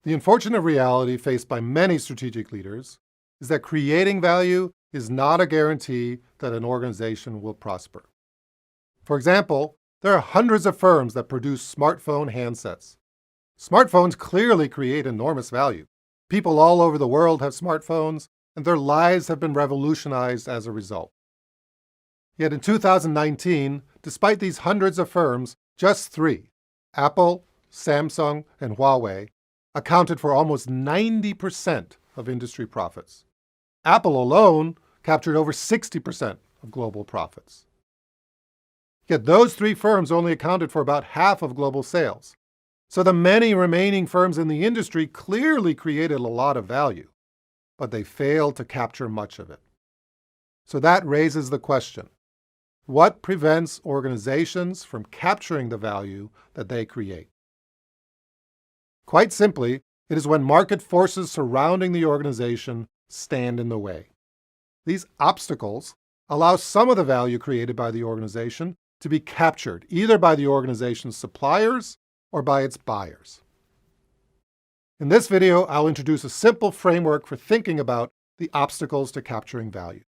The unfortunate reality faced by many strategic leaders is that creating value is not a guarantee that an organization will prosper. For example, there are hundreds of firms that produce smartphone handsets. Smartphones clearly create enormous value. People all over the world have smartphones, and their lives have been revolutionized as a result. Yet in 2019, despite these hundreds of firms, just three, Apple, Samsung, and Huawei, accounted for almost 90% of industry profits. Apple alone captured over 60% of global profits. Yet those three firms only accounted for about half of global sales. So the many remaining firms in the industry clearly created a lot of value, but they failed to capture much of it. So that raises the question, what prevents organizations from capturing the value that they create? Quite simply, it is when market forces surrounding the organization stand in the way. These obstacles allow some of the value created by the organization to be captured either by the organization's suppliers or by its buyers. In this video, I'll introduce a simple framework for thinking about the obstacles to capturing value.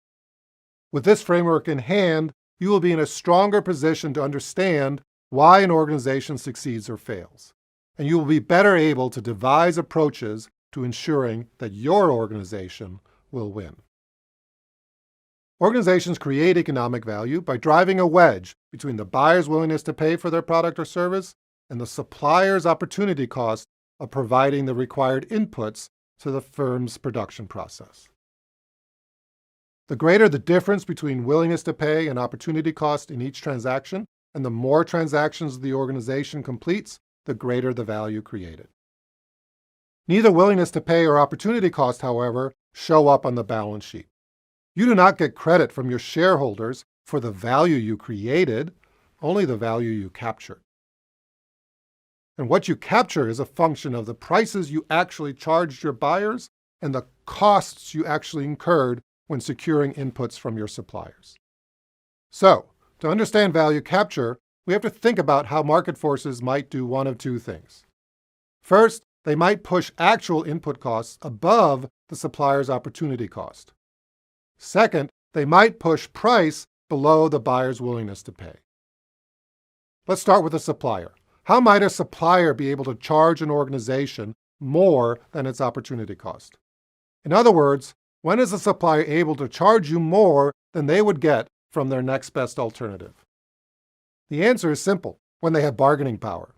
With this framework in hand, you will be in a stronger position to understand why an organization succeeds or fails, and you will be better able to devise approaches to ensuring that your organization will win. Organizations create economic value by driving a wedge between the buyer's willingness to pay for their product or service and the supplier's opportunity cost of providing the required inputs to the firm's production process. The greater the difference between willingness to pay and opportunity cost in each transaction, and the more transactions the organization completes, the greater the value created. Neither willingness to pay or opportunity cost, however, show up on the balance sheet. You do not get credit from your shareholders for the value you created, only the value you captured. And what you capture is a function of the prices you actually charged your buyers and the costs you actually incurred when securing inputs from your suppliers. So, to understand value capture, we have to think about how market forces might do one of two things. First, they might push actual input costs above the supplier's opportunity cost. Second, they might push price below the buyer's willingness to pay. Let's start with the supplier. How might a supplier be able to charge an organization more than its opportunity cost? In other words, when is a supplier able to charge you more than they would get from their next best alternative? The answer is simple: when they have bargaining power.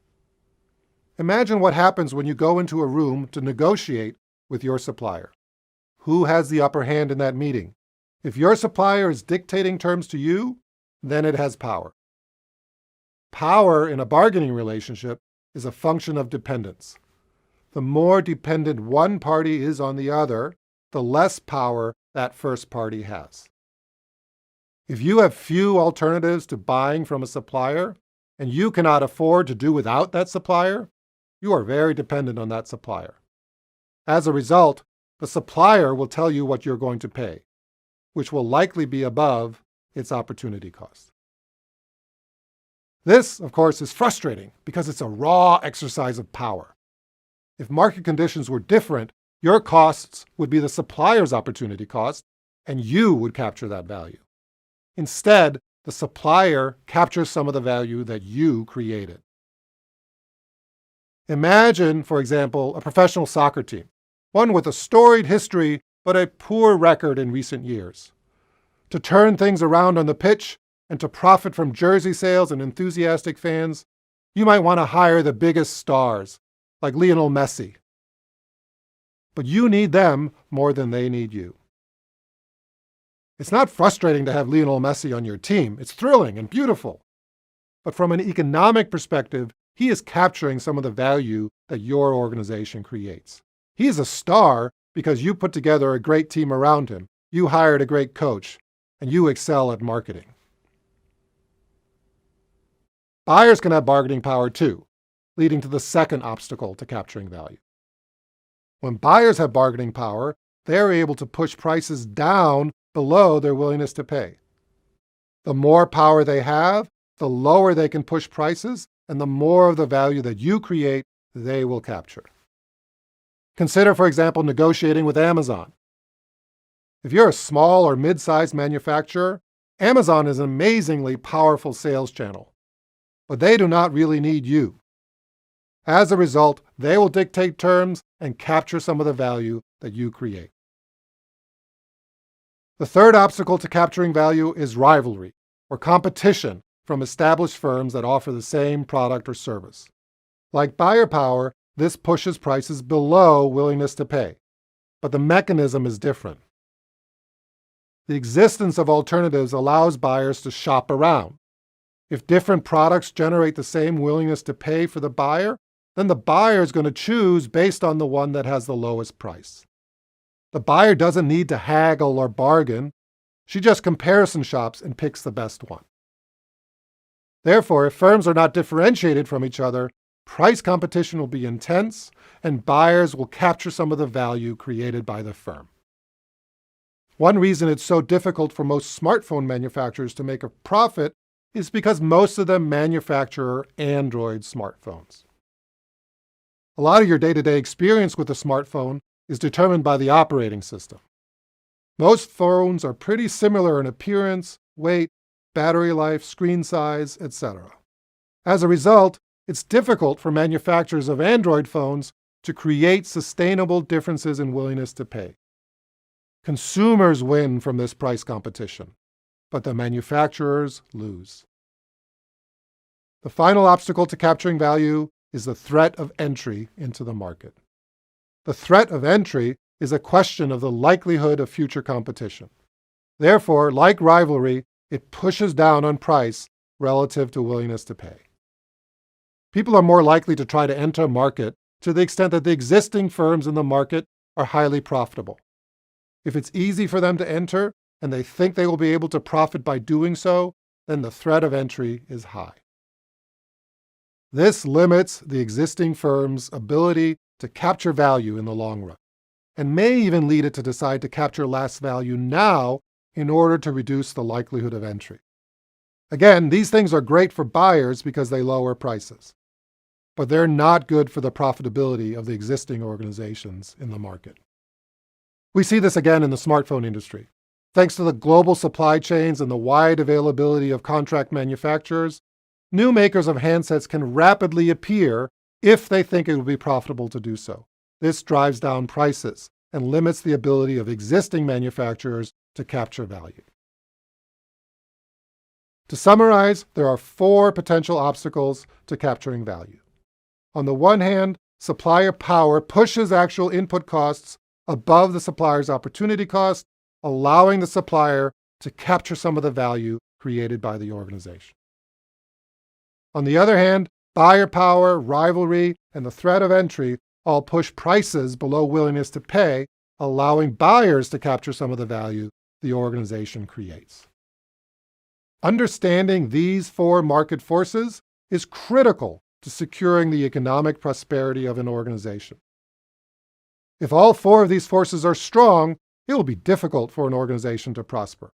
Imagine what happens when you go into a room to negotiate with your supplier. Who has the upper hand in that meeting? If your supplier is dictating terms to you, then it has power. Power in a bargaining relationship is a function of dependence. The more dependent one party is on the other, the less power that first party has. If you have few alternatives to buying from a supplier, and you cannot afford to do without that supplier, you are very dependent on that supplier. As a result, the supplier will tell you what you're going to pay, which will likely be above its opportunity cost. This, of course, is frustrating because it's a raw exercise of power. If market conditions were different, your costs would be the supplier's opportunity cost, and you would capture that value. Instead, the supplier captures some of the value that you created. Imagine, for example, a professional soccer team, one with a storied history but a poor record in recent years. To turn things around on the pitch and to profit from jersey sales and enthusiastic fans, you might want to hire the biggest stars, like Lionel Messi. But you need them more than they need you. It's not frustrating to have Lionel Messi on your team. It's thrilling and beautiful. But from an economic perspective, he is capturing some of the value that your organization creates. He is a star because you put together a great team around him, you hired a great coach, and you excel at marketing. Buyers can have bargaining power too, leading to the second obstacle to capturing value. When buyers have bargaining power, they are able to push prices down below their willingness to pay. The more power they have, the lower they can push prices, and the more of the value that you create, they will capture. Consider, for example, negotiating with Amazon. If you're a small or mid-sized manufacturer, Amazon is an amazingly powerful sales channel, but they do not really need you. As a result, they will dictate terms and capture some of the value that you create. The third obstacle to capturing value is rivalry, or competition from established firms that offer the same product or service. Like buyer power, this pushes prices below willingness to pay, but the mechanism is different. The existence of alternatives allows buyers to shop around. If different products generate the same willingness to pay for the buyer, then the buyer is going to choose based on the one that has the lowest price. The buyer doesn't need to haggle or bargain. She just comparison shops and picks the best one. Therefore, if firms are not differentiated from each other, price competition will be intense, and buyers will capture some of the value created by the firm. One reason it's so difficult for most smartphone manufacturers to make a profit is because most of them manufacture Android smartphones. A lot of your day-to-day experience with a smartphone is determined by the operating system. Most phones are pretty similar in appearance, weight, battery life, screen size, etc. As a result, it's difficult for manufacturers of Android phones to create sustainable differences in willingness to pay. Consumers win from this price competition, but the manufacturers lose. The final obstacle to capturing value is the threat of entry into the market. The threat of entry is a question of the likelihood of future competition. Therefore, like rivalry, it pushes down on price relative to willingness to pay. People are more likely to try to enter a market to the extent that the existing firms in the market are highly profitable. If it's easy for them to enter and they think they will be able to profit by doing so, then the threat of entry is high. This limits the existing firm's ability to capture value in the long run, and may even lead it to decide to capture less value now in order to reduce the likelihood of entry. Again, these things are great for buyers because they lower prices, but they're not good for the profitability of the existing organizations in the market. We see this again in the smartphone industry. Thanks to the global supply chains and the wide availability of contract manufacturers, new makers of handsets can rapidly appear if they think it will be profitable to do so. This drives down prices and limits the ability of existing manufacturers to capture value. To summarize, there are 4 potential obstacles to capturing value. On the one hand, supplier power pushes actual input costs above the supplier's opportunity cost, allowing the supplier to capture some of the value created by the organization. On the other hand, buyer power, rivalry, and the threat of entry all push prices below willingness to pay, allowing buyers to capture some of the value the organization creates. Understanding these 4 market forces is critical to securing the economic prosperity of an organization. If all 4 of these forces are strong, it will be difficult for an organization to prosper.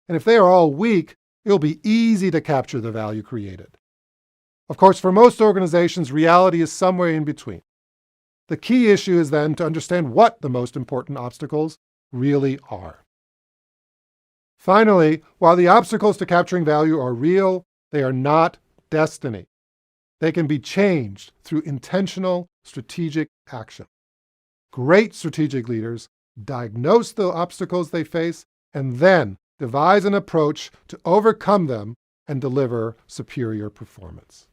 And if they are all weak, it will be easy to capture the value created. Of course, for most organizations, reality is somewhere in between. The key issue is then to understand what the most important obstacles really are. Finally, while the obstacles to capturing value are real, they are not destiny. They can be changed through intentional, strategic action. Great strategic leaders diagnose the obstacles they face and then devise an approach to overcome them and deliver superior performance.